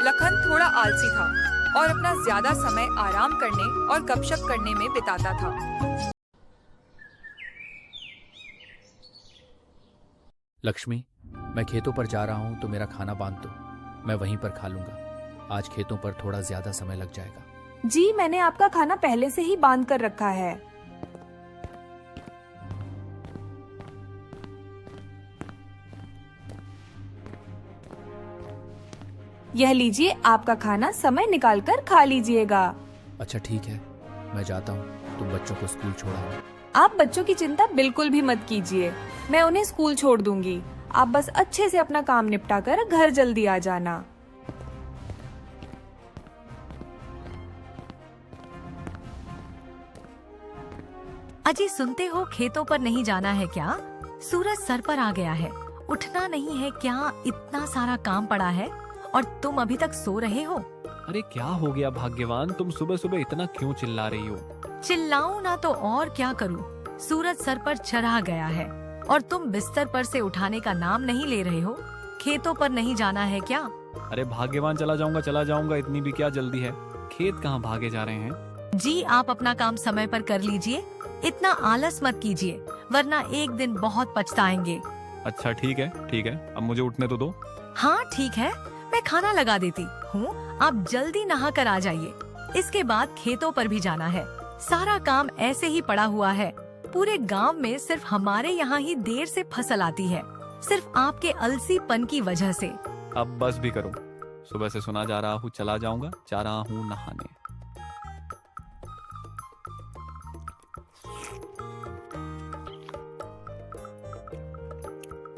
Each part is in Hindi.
लखन थोड़ा आलसी था और अपना ज्यादा समय आराम करने और गपशप करने में बिताता था। लक्ष्मी, मैं खेतों पर जा रहा हूँ तो मेरा खाना बांध दो। मैं वहीं पर खा लूंगा। आज खेतों पर थोड़ा ज्यादा समय लग जाएगा। जी, मैंने आपका खाना पहले से ही बांध कर रखा है। यह लीजिए, आपका खाना समय निकाल कर खा लीजिएगा। अच्छा ठीक है, मैं जाता हूँ। तुम बच्चों को स्कूल छोड़ाओ। आप बच्चों की चिंता बिल्कुल भी मत कीजिए, मैं उन्हें स्कूल छोड़ दूंगी। आप बस अच्छे से अपना काम निपटा कर घर जल्दी आ जाना। अजी, सुनते हो खेतों पर नहीं जाना है क्या? सूरज सर पर आ गया है। उठना नहीं है क्या? इतना सारा काम पड़ा है और तुम अभी तक सो रहे हो। अरे क्या हो गया भाग्यवान, तुम सुबह सुबह इतना क्यों चिल्ला रही हो? चिल्लाऊं ना तो और क्या करूं? सूरज सर पर चढ़ा गया है और तुम बिस्तर पर से उठाने का नाम नहीं ले रहे हो। खेतों पर नहीं जाना है क्या? अरे भाग्यवान, चला जाऊंगा, इतनी भी क्या जल्दी है? खेत कहाँ भागे जा रहे हैं? जी, आप अपना काम समय पर कर लीजिए। इतना आलस मत कीजिए, वरना एक दिन बहुत पछताएंगे। अच्छा ठीक है, अब मुझे उठने तो दो। हाँ ठीक है, मैं खाना लगा देती हूँ। आप जल्दी नहा कर आ जाइए। इसके बाद खेतों पर भी जाना है। सारा काम ऐसे ही पड़ा हुआ है। पूरे गांव में सिर्फ हमारे यहाँ ही देर से फसल आती है, सिर्फ आपके अलसीपन की वजह से। अब बस भी करो। सुबह से सुना जा रहा हूँ चला जाऊंगा, जा रहा हूँ नहाने।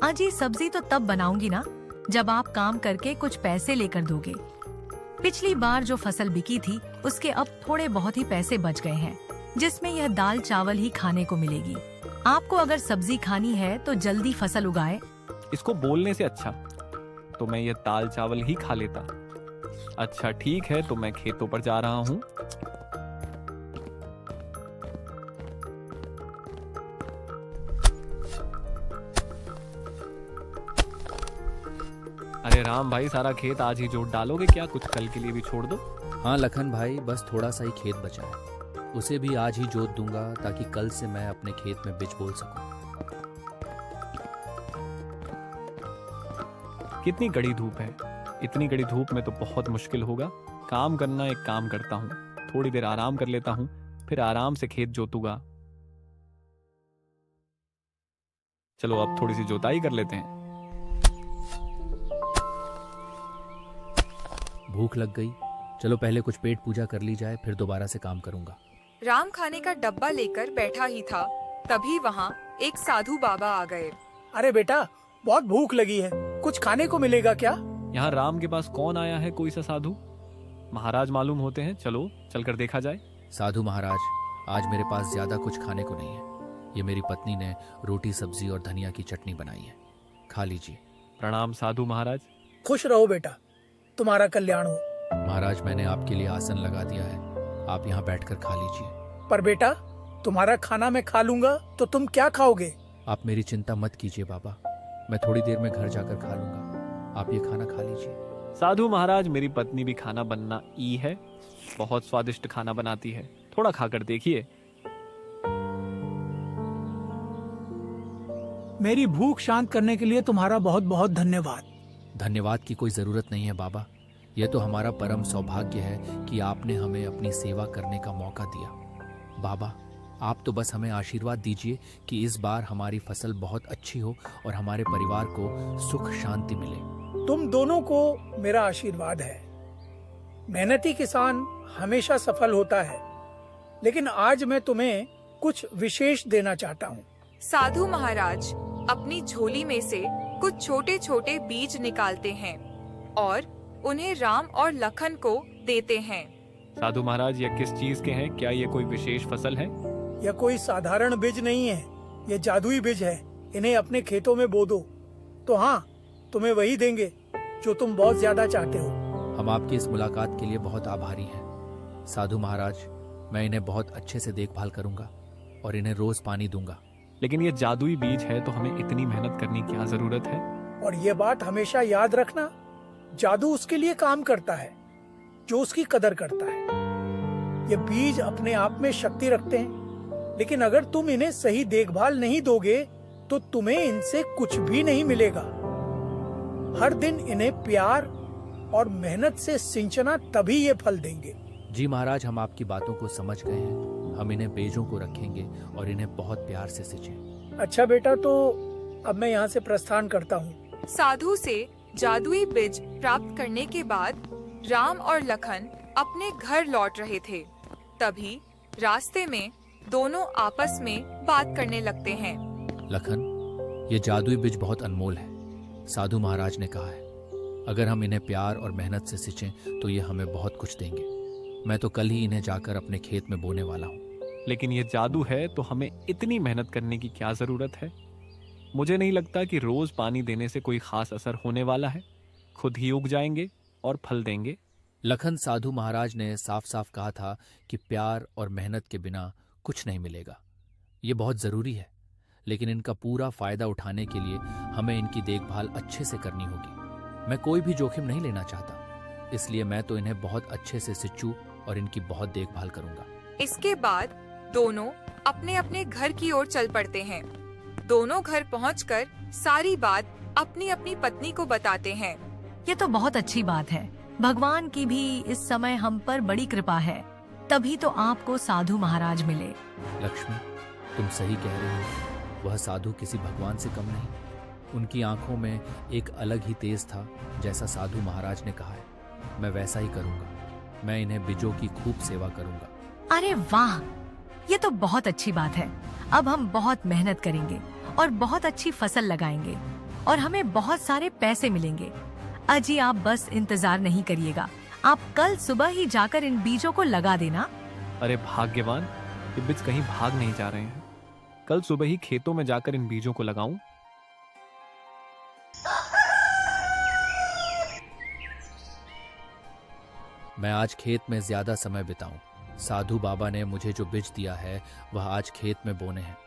अजी, सब्जी तो तब बनाऊंगी ना जब आप काम करके कुछ पैसे लेकर दोगे। पिछली बार जो फसल बिकी थी उसके अब थोड़े बहुत ही पैसे बच गए हैं, जिसमें यह दाल चावल ही खाने को मिलेगी। आपको अगर सब्जी खानी है तो जल्दी फसल उगाए। इसको बोलने से अच्छा तो मैं ये दाल चावल ही खा लेता। अच्छा ठीक है, तो मैं खेतों पर जा रहा हूँ। अरे राम भाई, सारा खेत आज ही जोत डालोगे क्या? कुछ कल के लिए भी छोड़ दो। हाँ लखन भाई, बस थोड़ा सा ही खेत बचा है, उसे भी आज ही जोत दूंगा ताकि कल से मैं अपने खेत में बिज बोल सकूं। कितनी कड़ी धूप है। इतनी कड़ी धूप में तो बहुत मुश्किल होगा काम करना। एक काम करता हूँ, थोड़ी देर आराम कर लेता हूँ, फिर आराम से खेत जोतूंगा। चलो अब थोड़ी सी जोताई कर लेते हैं। भूख लग गई, चलो पहले कुछ पेट पूजा कर ली जाए, फिर दोबारा से काम करूंगा। राम खाने का डब्बा लेकर बैठा ही था, तभी वहाँ एक साधु बाबा आ गए। अरे बेटा, बहुत भूख लगी है, कुछ खाने को मिलेगा क्या? यहाँ राम के पास कौन आया है? कोई सा साधु महाराज मालूम होते हैं। चलो चलकर देखा जाए। साधु महाराज, आज मेरे पास ज्यादा कुछ खाने को नहीं है। ये मेरी पत्नी ने रोटी सब्जी और धनिया की चटनी बनाई है, खा लीजिए। प्रणाम साधु महाराज। खुश रहो बेटा, तुम्हारा कल्याण हो। महाराज, मैंने आपके लिए आसन लगा दिया है, आप यहाँ बैठकर खा लीजिए। पर बेटा, तुम्हारा खाना मैं खा लूंगा तो तुम क्या खाओगे? आप मेरी चिंता मत कीजिए बाबा, मैं थोड़ी देर में घर जाकर खा लूंगा। आप ये खाना खा लीजिए। साधु महाराज, मेरी पत्नी भी खाना बनना ई है, बहुत स्वादिष्ट खाना बनाती है, थोड़ा खाकर देखिए। मेरी भूख शांत करने के लिए तुम्हारा बहुत बहुत धन्यवाद। धन्यवाद की कोई जरूरत नहीं है बाबा, यह तो हमारा परम सौभाग्य है कि आपने हमें अपनी सेवा करने का मौका दिया। बाबा, आप तो बस हमें आशीर्वाद दीजिए कि इस बार हमारी फसल बहुत अच्छी हो और हमारे परिवार को सुख शांति मिले। तुम दोनों को मेरा आशीर्वाद है। मेहनती किसान हमेशा सफल होता है, लेकिन आज मैं तुम्हें कुछ विशेष देना चाहता हूँ। साधु महाराज अपनी झोली में से कुछ छोटे छोटे बीज निकालते हैं और उन्हें राम और लखन को देते हैं। साधु महाराज, ये किस चीज के हैं? क्या ये कोई विशेष फसल है? यह कोई साधारण बीज नहीं है, ये जादुई बीज है। इन्हें अपने खेतों में बो दो तो हाँ, तुम्हें वही देंगे जो तुम बहुत ज्यादा चाहते हो। हम आपकी इस मुलाकात के लिए बहुत आभारी हैं। साधु महाराज, मैं इन्हें बहुत अच्छे से देखभाल करूंगा और इन्हें रोज पानी दूंगा। लेकिन ये जादुई बीज है तो हमें इतनी मेहनत करने की क्या जरूरत है? और ये बात हमेशा याद रखना, जादू उसके लिए काम करता है जो उसकी कदर करता है। ये बीज अपने आप में शक्ति रखते हैं, लेकिन अगर तुम इन्हें सही देखभाल नहीं दोगे तो तुम्हें इनसे कुछ भी नहीं मिलेगा। हर दिन इन्हें प्यार और मेहनत से सिंचना, तभी ये फल देंगे। जी महाराज, हम आपकी बातों को समझ गए हैं। हम इन्हें बीजों को रखेंगे और इन्हें बहुत प्यार से सिंचें। अच्छा बेटा, तो अब मैं यहाँ से प्रस्थान करता हूँ। साधु से जादुई बीज प्राप्त करने के बाद राम और लखन अपने घर लौट रहे थे। तभी रास्ते में दोनों आपस में बात करने लगते हैं। लखन, ये जादुई बीज बहुत अनमोल है। साधु महाराज ने कहा है, अगर हम इन्हें प्यार और मेहनत से सिंचें तो ये हमें बहुत कुछ देंगे। मैं तो कल ही इन्हें जाकर अपने खेत में बोने वाला हूँ। लेकिन ये जादू है तो हमें इतनी मेहनत करने की क्या जरूरत है? मुझे नहीं लगता कि रोज पानी देने से कोई खास असर होने वाला है। खुद ही उग जाएंगे और फल देंगे। लखन, साधु महाराज ने साफ साफ कहा था कि प्यार और मेहनत के बिना कुछ नहीं मिलेगा। ये बहुत जरूरी है, लेकिन इनका पूरा फायदा उठाने के लिए हमें इनकी देखभाल अच्छे से करनी होगी। मैं कोई भी जोखिम नहीं लेना चाहता, इसलिए मैं तो इन्हें बहुत अच्छे से सिंचूं और इनकी बहुत देखभाल करूंगा। इसके बाद दोनों अपने अपने घर की ओर चल पड़ते हैं। दोनों घर पहुंचकर सारी बात अपनी अपनी पत्नी को बताते हैं। ये तो बहुत अच्छी बात है। भगवान की भी इस समय हम पर बड़ी कृपा है, तभी तो आपको साधु महाराज मिले। लक्ष्मी, तुम सही कह रही हो। वह साधु किसी भगवान से कम नहीं। उनकी आंखों में एक अलग ही तेज था। जैसा साधु महाराज ने कहा है, मैं वैसा ही करूंगा। मैं इन्हें बीजों की खूब सेवा करूंगा। अरे वाह, ये तो बहुत अच्छी बात है। अब हम बहुत मेहनत करेंगे और बहुत अच्छी फसल लगाएंगे और हमें बहुत सारे पैसे मिलेंगे। अजी, आप बस इंतजार नहीं करिएगा, आप कल सुबह ही जाकर इन बीजों को लगा देना। अरे भाग्यवान, ये बीज कहीं भाग नहीं जा रहे हैं। कल सुबह ही खेतों में जाकर इन बीजों को लगाऊं। मैं आज खेत में ज्यादा समय बिताऊं। साधु बाबा ने मुझे जो बीज दिया है वह आज खेत में बोने हैं।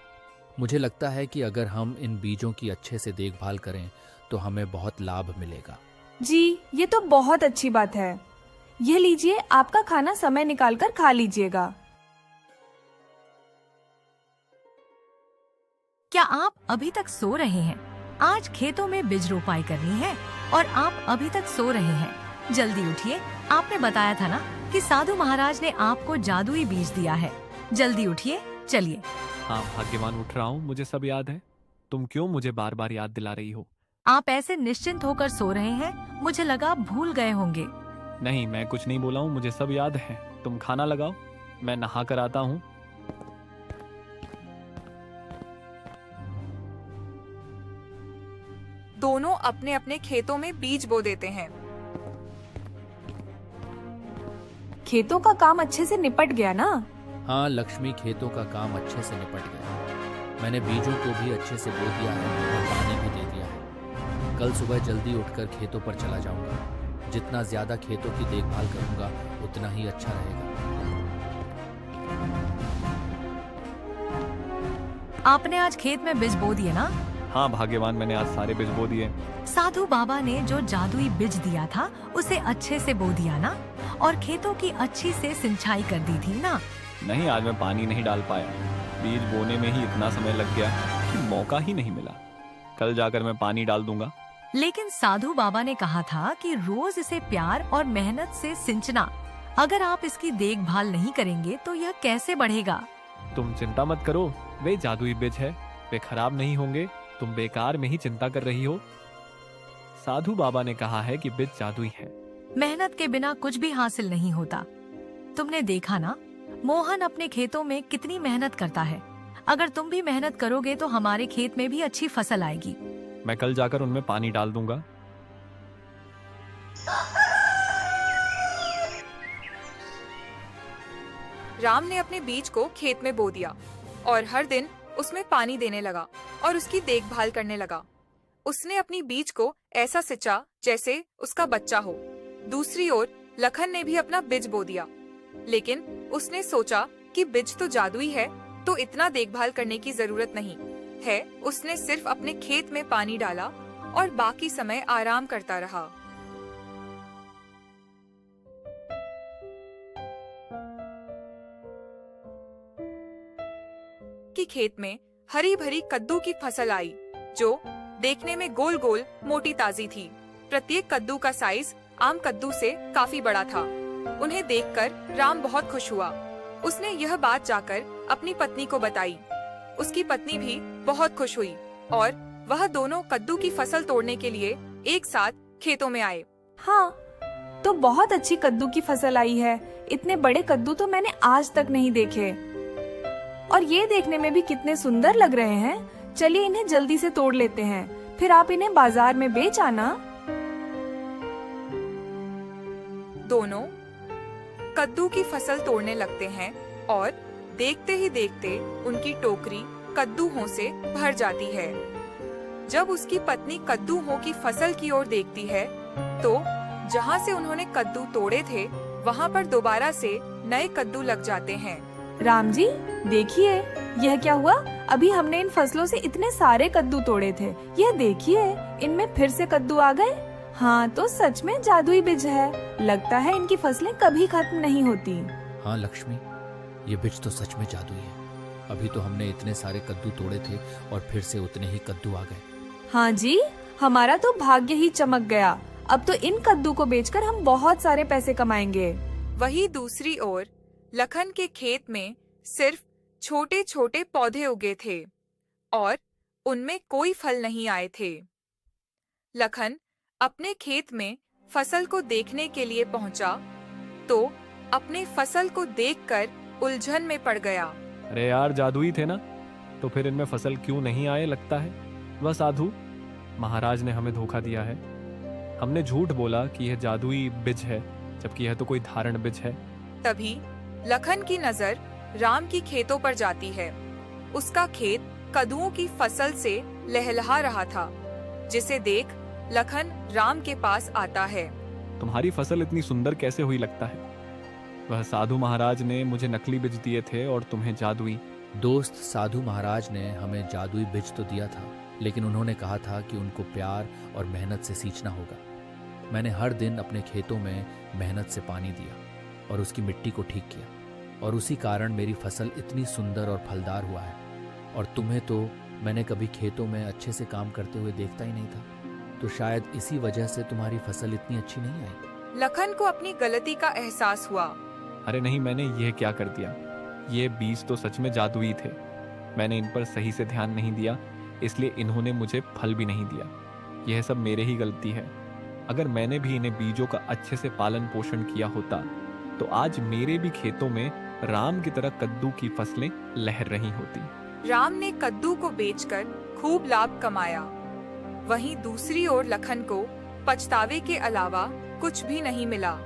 मुझे लगता है कि अगर हम इन बीजों की अच्छे से देखभाल करें तो हमें बहुत लाभ मिलेगा। जी, ये तो बहुत अच्छी बात है। ये लीजिए, आपका खाना समय निकालकर खा लीजिएगा। क्या आप अभी तक सो रहे हैं? आज खेतों में बीज रोपाई करनी है और आप अभी तक सो रहे हैं। जल्दी उठिए, आपने बताया था ना कि साधु महाराज ने आपको जादुई बीज दिया है। जल्दी उठिए, चलिए। हाँ भाग्यवान, उठ रहा हूँ, मुझे सब याद है। तुम क्यों मुझे बार बार याद दिला रही हो? आप ऐसे निश्चिंत होकर सो रहे हैं, मुझे लगा आप भूल गए होंगे। नहीं, मैं कुछ नहीं बोला हूँ, मुझे सब याद है। तुम खाना लगाओ, मैं नहा कर आता हूँ। दोनों अपने अपने खेतों में बीज बो देते हैं। खेतों का काम अच्छे से निपट गया ना? हाँ लक्ष्मी, खेतों का काम अच्छे से निपट गया। मैंने बीजों को भी अच्छे से बो दिया है और पानी भी दे दिया है। कल सुबह जल्दी उठकर खेतों पर चला जाऊंगा। जितना ज्यादा खेतों की देखभाल करूंगा उतना ही अच्छा रहेगा। आपने आज खेत में बीज बो दिए ना? हाँ भाग्यवान, मैंने आज सारे बीज बो दिए। साधु बाबा ने जो जादुई बीज दिया था उसे अच्छे से बो दिया ना? और खेतों की अच्छी से सिंचाई कर दी थी ना? नहीं, आज मैं पानी नहीं डाल पाया। बीज बोने में ही इतना समय लग गया कि मौका ही नहीं मिला। कल जाकर मैं पानी डाल दूंगा। लेकिन साधु बाबा ने कहा था कि रोज इसे प्यार और मेहनत से सिंचना। अगर आप इसकी देखभाल नहीं करेंगे तो यह कैसे बढ़ेगा? तुम चिंता मत करो, वे जादुई बीज है, वे खराब नहीं होंगे। तुम बेकार में ही चिंता कर रही हो। साधु बाबा ने कहा है कि बीज जादुई है। मेहनत के बिना कुछ भी हासिल नहीं होता। तुमने देखा ना, मोहन अपने खेतों में कितनी मेहनत करता है। अगर तुम भी मेहनत करोगे तो हमारे खेत में भी अच्छी फसल आएगी। मैं कल जाकर उनमें पानी डाल दूंगा। राम ने अपने बीज को खेत में बो दिया और हर दिन उसमें पानी देने लगा और उसकी देखभाल करने लगा। उसने अपनी बीज को ऐसा सिंचा जैसे उसका बच्चा हो। दूसरी ओर लखन ने भी अपना बीज बो दिया, लेकिन उसने सोचा कि बीज तो जादुई है तो इतना देखभाल करने की जरूरत नहीं है। उसने सिर्फ अपने खेत में पानी डाला और बाकी समय आराम करता रहा। खेत में हरी भरी कद्दू की फसल आई, जो देखने में गोल गोल मोटी ताजी थी। प्रत्येक कद्दू का साइज आम कद्दू से काफी बड़ा था। उन्हें देखकर राम बहुत खुश हुआ। उसने यह बात जाकर अपनी पत्नी को बताई। उसकी पत्नी भी बहुत खुश हुई और वह दोनों कद्दू की फसल तोड़ने के लिए एक साथ खेतों में आए। हाँ, तो बहुत अच्छी कद्दू की फसल आई है। इतने बड़े कद्दू तो मैंने आज तक नहीं देखे, और ये देखने में भी कितने सुंदर लग रहे हैं। चलिए इन्हें जल्दी से तोड़ लेते हैं, फिर आप इन्हें बाजार में बेच आना। दोनों कद्दू की फसल तोड़ने लगते हैं और देखते ही देखते उनकी टोकरी कद्दूहों से भर जाती है। जब उसकी पत्नी कद्दूहों की फसल की ओर देखती है, तो जहाँ से उन्होंने कद्दू तोड़े थे, वहाँ पर दोबारा से नए कद्दू लग जाते हैं। राम जी, देखिए यह क्या हुआ। अभी हमने इन फसलों से इतने सारे कद्दू तोड़े थे, यह देखिए इनमें फिर से कद्दू आ गए। हाँ, तो सच में जादुई बीज है। लगता है इनकी फसलें कभी खत्म नहीं होती। हाँ लक्ष्मी, ये बीज तो सच में जादुई है। अभी तो हमने इतने सारे कद्दू तोड़े थे और फिर से उतने ही कद्दू आ गए। हाँ जी, हमारा तो भाग्य ही चमक गया। अब तो इन कद्दू को बेचकर हम बहुत सारे पैसे कमाएंगे। वहीं दूसरी ओर लखन के खेत में सिर्फ छोटे छोटे पौधे उगे थे और उनमें कोई फल नहीं आए थे। लखन अपने खेत में फसल को देखने के लिए पहुंचा, तो अपने फसल को देखकर उलझन में पड़ गया। अरे यार, जादुई थे ना, तो फिर इनमें फसल क्यों नहीं आए? लगता है वह साधु महाराज ने हमें धोखा दिया है। हमने झूठ बोला कि यह जादुई बीज है, जबकि यह तो कोई धारण बीज है। तभी लखन की नजर राम की खेतों पर जाती है। उसका खेत कद्दुओं की फसल से लहलहा रहा था, जिसे देख लखन राम के पास आता है। तुम्हारी फसल इतनी सुंदर कैसे हुई? लगता है वह साधु महाराज ने मुझे नकली बीज दिए थे और तुम्हें जादुई। दोस्त, साधु महाराज ने हमें जादुई बीज तो दिया था, लेकिन उन्होंने कहा था कि उनको प्यार और मेहनत से सींचना होगा। मैंने हर दिन अपने खेतों में मेहनत से पानी दिया और उसकी मिट्टी को ठीक किया, और उसी कारण मेरी फसल इतनी सुंदर और फलदार हुआ है। और तुम्हें तो मैंने कभी खेतों में अच्छे से काम करते हुए देखता ही नहीं था, तो शायद इसी वजह से तुम्हारी फसल इतनी अच्छी नहीं आई। लखन को अपनी गलती का एहसास हुआ। अरे नहीं, मैंने यह क्या कर दिया? ये बीज तो सच में जादुई थे। मैंने इन पर सही से ध्यान नहीं दिया, इसलिए इन्होंने मुझे फल भी नहीं दिया। यह सब मेरे ही गलती है। अगर मैंने भी इन्हें बीजों का अच्छे से पालन पोषण किया होता, तो आज मेरे भी खेतों में राम की तरह कद्दू की फसलें लहर रही होती। राम ने कद्दू को बेचकर खूब लाभ कमाया। वहीं दूसरी ओर लखन को पछतावे के अलावा कुछ भी नहीं मिला।